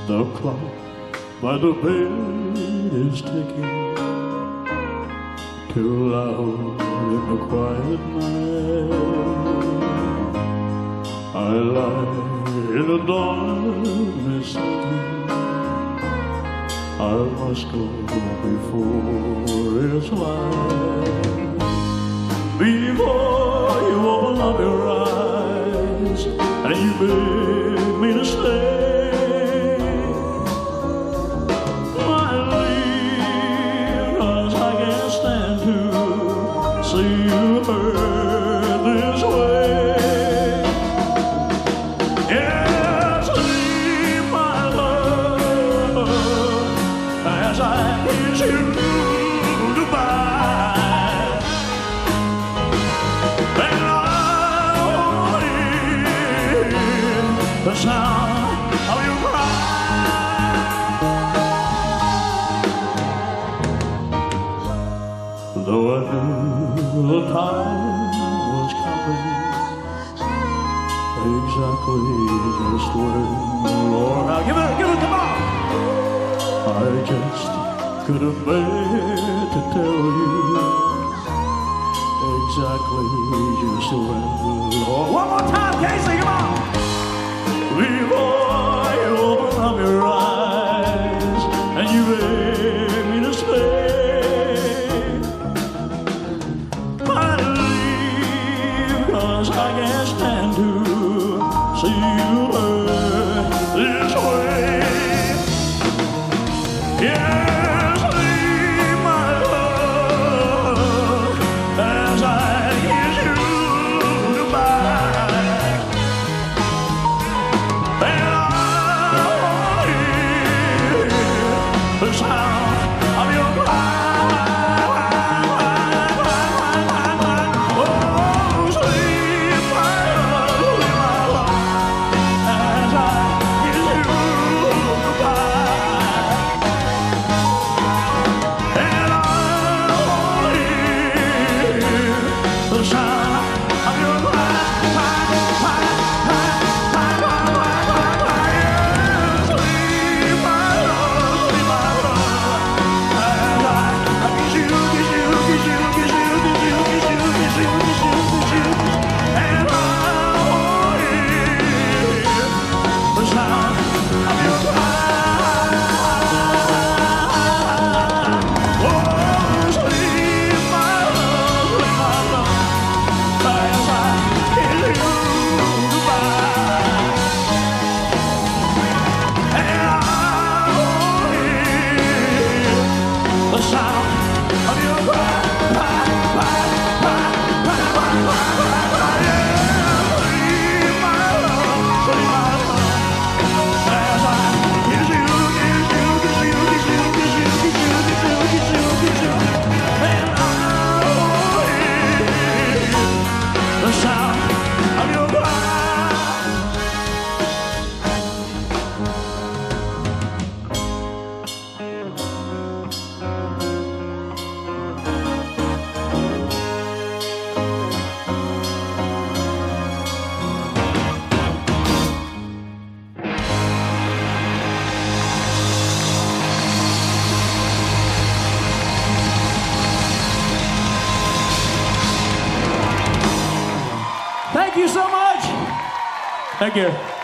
The clock by the bed is ticking, too loud in the quiet night. I lie in the darkness thinking I must go before it's light. Before you open up your eyes and you beg me to stay, see you hurt this way. Yes, leave my love as I kiss you goodbye. And I hear the sound of your cry. Though I knew the time was coming, exactly just when, Lord, now give it, come on! I just couldn't bear to tell you exactly just when, Lord. One more time, Kasey, come on! Before you open up your eyes and you beg me to stay, I can't stand to see you hurt this way. Yes, leave my love as I kiss you goodbye. And I hear the sound of your cry. Thank you so much. Thank you.